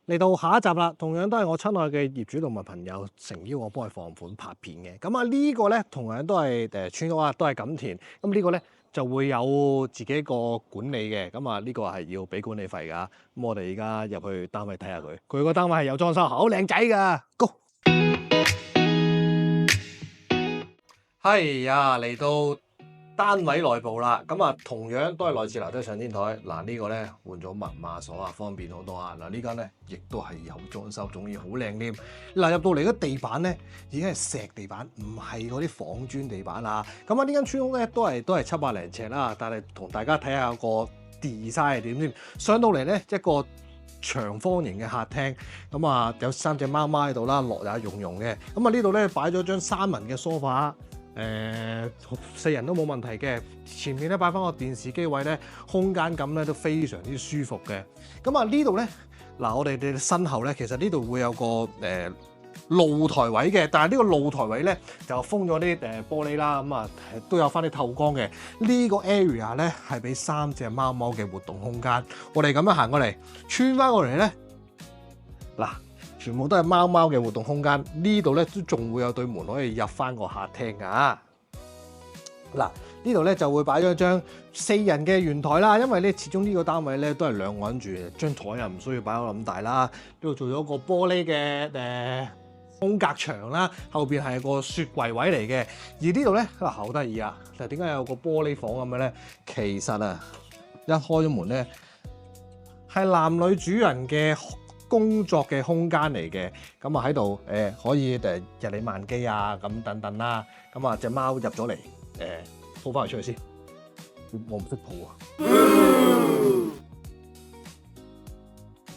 嚟到下一集啦，同樣都係我親愛嘅業主同埋朋友誠邀我幫佢放款拍片嘅。咁啊呢個咧同樣都係村屋啊，都係錦田。咁呢個咧就會有自己一個管理嘅。咁啊呢個係要俾管理費㗎。咁我哋而家入去單位睇下佢，佢個單位係有裝修，好靚仔㗎。Go！係啊，嚟到單位內部啦，咁啊同樣都係內置樓梯上天台。嗱呢個咧換咗密碼鎖啊，方便好多啊。嗱呢間咧亦都係有裝修，仲要好靚添。嗱入到嚟嘅地板咧已經係石地板，唔係嗰啲仿磚地板啊。咁啊呢間村屋咧都係700零尺啦，但係同大家睇下個 design 係點先。上到嚟咧一個長方形嘅客廳，咁啊有3隻貓貓喺度啦，樂也融融嘅。咁啊呢度咧擺咗張三文嘅梳化。4人都冇問題嘅，前面咧擺翻個電視機位咧，空間感咧都非常之舒服嘅。咁啊呢度咧，嗱我哋嘅身後咧，其實呢度會有個露台位嘅，但係呢個露台位咧就封咗啲玻璃啦，咁啊都有翻啲透光嘅。呢個 area 咧係俾3隻貓貓嘅活動空間。我哋咁樣行過嚟，穿翻過嚟咧，嗱。全部都係貓貓嘅活動空間，呢度咧都仲會有對門可以入翻個客廳㗎。嗱，呢度咧就會擺咗張4人嘅圓台啦，因為咧始終呢個單位咧都係2個人住嘅，張台又唔需要擺到咁大啦。呢度做咗個玻璃嘅空隔牆啦，後邊係個雪櫃位嚟嘅。而呢度咧好得意啊！嗱，點解有個玻璃房咁樣咧？其實啊，一開咗門咧係男女主人嘅工作嘅空間嚟嘅，咁啊喺度可以日理萬機啊咁等等啦，咁啊隻貓入咗嚟抱翻佢出去先，我唔識抱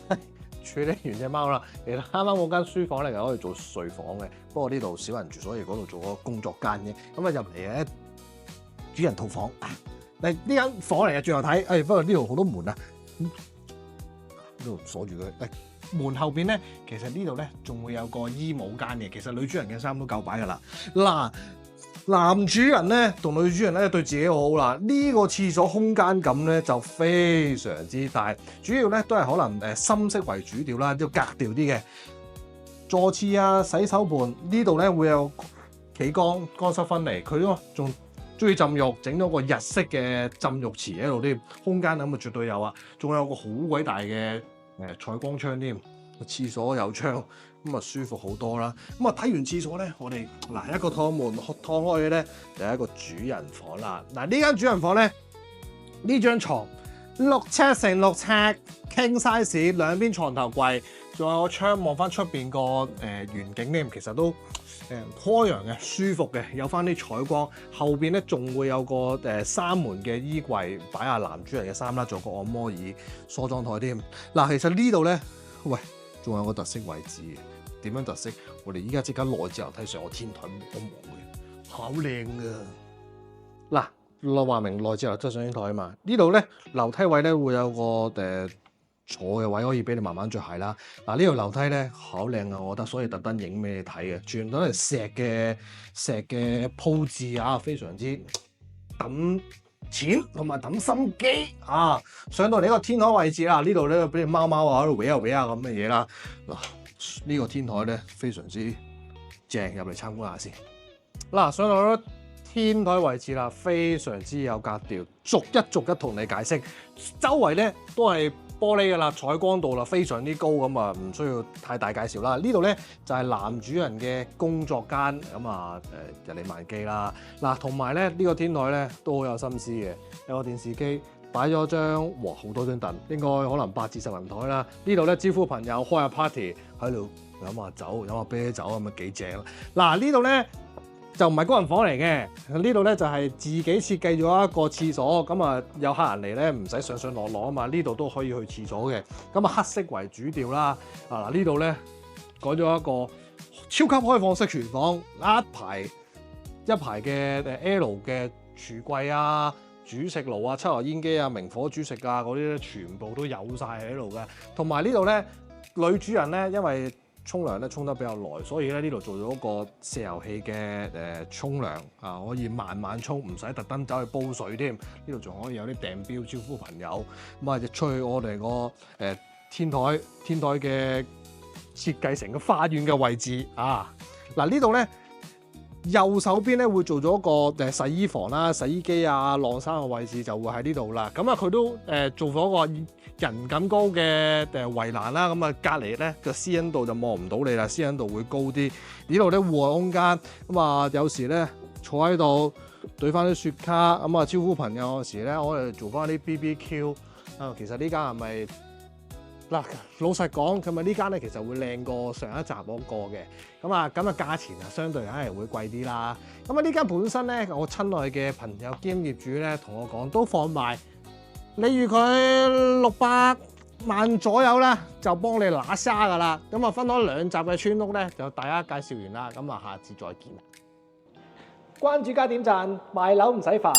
啊！處理完隻貓啦，其實啱啱嗰間書房咧係可以做睡房嘅，不過呢度少人住，所以嗰度做個工作間嘅，咁啊入嚟咧主人套房，嗱呢間房嚟嘅，最後睇，不過呢度好多門啊，呢度鎖住佢。門後邊咧，其實呢度咧仲會有個衣帽間嘅。其實女主人嘅衫都夠擺噶啦。嗱，男主人咧同女主人咧對自己好好啦。呢個廁所空間感咧就非常之大，主要咧都係可能深色為主調啦，都格調啲嘅。坐廁啊、洗手盆呢度咧會有企缸乾濕分離，佢都仲中意浸浴，整咗個日式嘅浸浴池喺度添，空間感啊絕對有啊。仲有個好鬼大嘅採光窗添，個廁所有窗，咁啊舒服好多啦。咁啊睇完廁所咧，我哋嗱一個趟門趟開嘅咧，就係一個主人房啦。嗱呢間主人房咧，呢張床6尺乘6尺 king size， 兩邊床頭櫃，仲有個窗望翻出邊個園景咧，其實都開揚嘅，舒服嘅，有翻啲採光。後邊咧仲會有個3門嘅衣櫃，擺下男主人嘅衫啦，做個按摩椅、梳妝台添。嗱，其實呢度咧，喂，仲有個特色位置嘅。點樣特色？我哋依家即刻內置樓梯上個天台我望嘅，好靚噶。嗱，話明內置樓梯上天台啊嘛。呢度咧樓梯位咧會有個坐嘅位可以俾你慢慢着鞋啦。嗱，呢條樓梯咧好靚啊，我覺得，所以特登影俾你睇嘅，全都係石嘅鋪置啊，非常之揼錢同埋揼心機啊！上到嚟呢個天台位置啦，呢度咧俾隻貓貓啊喺度搲下搲下咁嘅嘢啦。嗱，呢個天台咧非常之正，入嚟參觀下先。嗱，上到咗天台位置啦，非常之有格調，逐一同你解釋。周圍咧都係玻璃嘅啦，採光度啦非常之高，咁啊唔需要太大介紹啦。呢度咧就係男主人嘅工作間，咁啊日理萬機啦。嗱，同埋咧呢個天台咧都好有心思嘅，有個電視機，擺咗張好多張凳，應該可能8至10人台啦。呢度咧招呼朋友開下 party， 喺度飲下酒、飲下啤酒咁啊幾正啦。嗱，呢度咧就唔係工人房嚟嘅，呢度咧就係自己設計咗一個廁所，咁啊有客人嚟咧唔使上落啊嘛，呢度都可以去廁所嘅，咁啊黑色為主調啦。嗱，呢度咧改咗一個超級開放式廚房，一排嘅L 嘅廚櫃啊、煮食爐啊、抽油煙機啊、明火煮食啊嗰啲咧，全部都有晒喺度嘅。同埋呢度咧，女主人咧因為沖涼咧沖得比較耐，所以咧呢度做咗個石油氣嘅沖涼啊，可以慢慢沖，唔使特登走去煲水添。呢度仲可以有啲訂標招呼朋友，咁啊就出去我哋個天台嘅設計成個花園嘅位置啊！嗱呢度咧右手邊咧會做咗個洗衣房啦、洗衣機啊、晾衫嘅位置就會喺呢度啦。咁啊佢都做咗個人咁高嘅圍欄啦。咁啊隔離咧個私隱度就望唔到你啦，私隱度會高啲。呢度咧戶外空間，咁啊有時咧坐喺度對翻啲雪卡，咁啊招呼朋友嗰時咧，我哋做翻啲 BBQ 啊。其實呢間係咪？嗱，老實講，咁啊呢間咧其實會靚過上一集嗰個嘅，咁啊價錢啊相對梗係會貴啲啦。咁啊呢間本身咧，我親愛嘅朋友兼業主咧同我講都放賣，例如佢600萬左右啦，就幫你揦沙噶啦。咁啊分開2集嘅村屋咧，就大家介紹完啦。咁啊下次再見啦。關注加點讚，賣樓唔使煩。